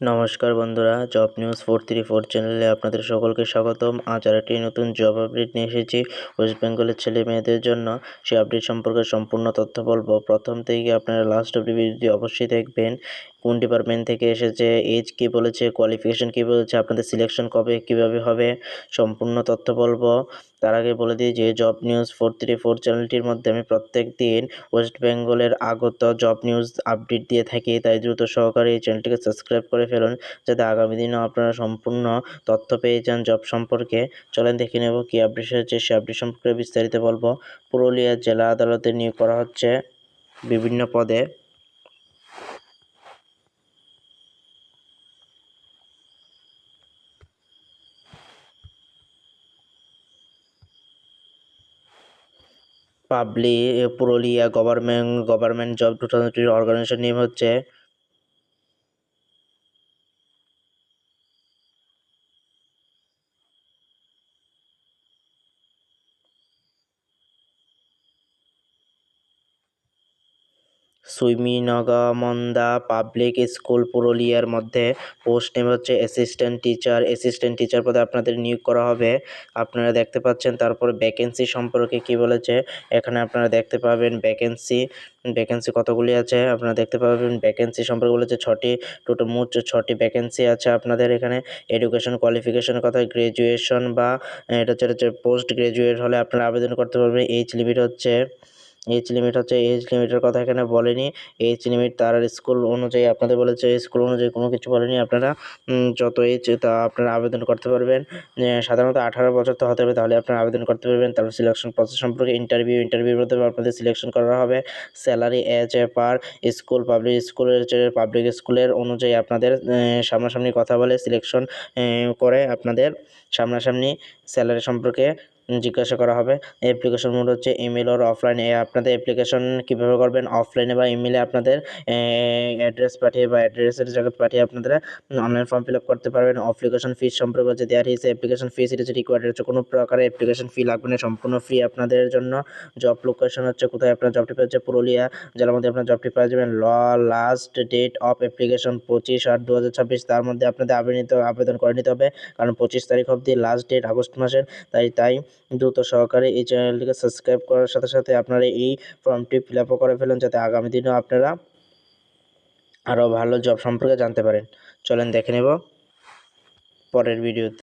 নমস্কার বন্ধুরা, job news 434 চ্যানেলে আপনাদের সকলকে স্বাগতম। আজ আরেকটি নতুন জব আপডেট নিয়ে এসেছি ওয়েস্ট বেঙ্গলের ছেলে মেয়েদের জন্য। সেই আপডেট সম্পর্কে সম্পূর্ণ তথ্য বলবো। প্রথম থেকে আপনারা লাস্ট অবধি ভিডিওটি অবশ্যই দেখবেন। কোন ডিপার্টমেন্ট থেকে এসেছে, এজ কী বলেছে, কোয়ালিফিকেশন কী বলেছে, আপনাদের সিলেকশন কবে কীভাবে হবে, সম্পূর্ণ তথ্য বলবো। তার আগে বলে দিই যে জব নিউজ 434 চ্যানেলটির মধ্যে আমি প্রত্যেক দিন ওয়েস্ট বেঙ্গলের আগত জব নিউজ আপডেট দিয়ে থাকি, তাই দ্রুত সহকারে এই চ্যানেলটিকে সাবস্ক্রাইব করে ফেলুন, যাতে আগামী দিনেও আপনারা সম্পূর্ণ তথ্য পেয়ে যান জব সম্পর্কে। চলেন দেখে নেব কী আপডেট হয়েছে, সে আপডেট সম্পর্কে বিস্তারিত বলবো। পুরুলিয়া জেলা আদালতে নিয়োগ করা হচ্ছে বিভিন্ন পদে। Purulia government job 2020 organisation name হচ্ছে সুইমিনগামন্দা পাবলিক স্কুল পুরুলিয়ার মধ্যে। পোস্ট নেম হচ্ছে অ্যাসিস্ট্যান্ট টিচার পদে আপনাদের নিয়োগ করা হবে। আপনারা দেখতে পাচ্ছেন। তারপর ভ্যাকেন্সি সম্পর্কে কি বলেছে, এখানে আপনারা দেখতে পাবেন ভ্যাকেন্সি কতগুলি আছে আপনারা দেখতে পাবেন। ভ্যাকেন্সি সম্পর্কে বলেছে মোট 6টি ভ্যাকেন্সি আছে আপনাদের এখানে। এডুকেশন কোয়ালিফিকেশনের কথা, গ্রাজুয়েশন বা এটা হচ্ছে পোস্ট গ্রাজুয়েট হলে আপনারা আবেদন করতে পারবেন। এজ লিমিটের কথা এখানে বলেনি। এজ লিমিট তার স্কুল অনুযায়ী আপনাদের বলেছে, স্কুল অনুযায়ী কোনো কিছু বলেনি। আপনারা যত এজ তা আপনারা আবেদন করতে পারবেন। সাধারণত 18 বছর তো হতে হবে, তাহলে আপনারা আবেদন করতে পারবেন। তারপর সিলেকশন প্রসেস সম্পর্কে ইন্টারভিউর মাধ্যমে আপনাদের সিলেকশন করা হবে। Salary as a per school public স্কুলের অনুযায়ী আপনাদের সামনাসামনি কথা বলে সিলেকশন করে আপনাদের সামনাসামনি স্যালারি সম্পর্কে জিজ্ঞাসা করা হবে। অ্যাপ্লিকেশন মোড হচ্ছে ইমেল অর অফলাইন। আপনাদের অ্যাপ্লিকেশন কীভাবে করবেন, অফলাইনে বা ইমেলে আপনাদের অ্যাড্রেসের জায়গায় পাঠিয়ে আপনারা অনলাইন ফর্ম ফিল আপ করতে পারবেন। অ্যাপ্লিকেশন ফিস সম্পর্কে হচ্ছে দেয়ার হিসেবে application fees it is required, হচ্ছে কোনো প্রকারের অ্যাপ্লিকেশন ফি লাগবে না, সম্পূর্ণ ফ্রি আপনাদের জন্য। জব লোকেশন হচ্ছে কোথায় আপনার জবটি পেয়েছে, পুরুলিয়া জেলার মধ্যে আপনার জবটি পেয়ে যাবেন। লাস্ট ডেট অফ অ্যাপ্লিকেশন 25/8/2026, তার মধ্যে আপনাদের আবেদন করে নিতে হবে, কারণ 25 তারিখ অবধি লাস্ট ডেট আগস্ট মাসের। তাই দ্রুত সহকারে এই চ্যানেলটিকে সাবস্ক্রাইব করার সাথে সাথে আপনারা এই ফর্মটি ফিল আপও করে ফেলুন, যাতে আগামী দিনেও আপনারা আরও ভালো জব সম্পর্কে জানতে পারেন। চলেন দেখে নেব পরের ভিডিওতে।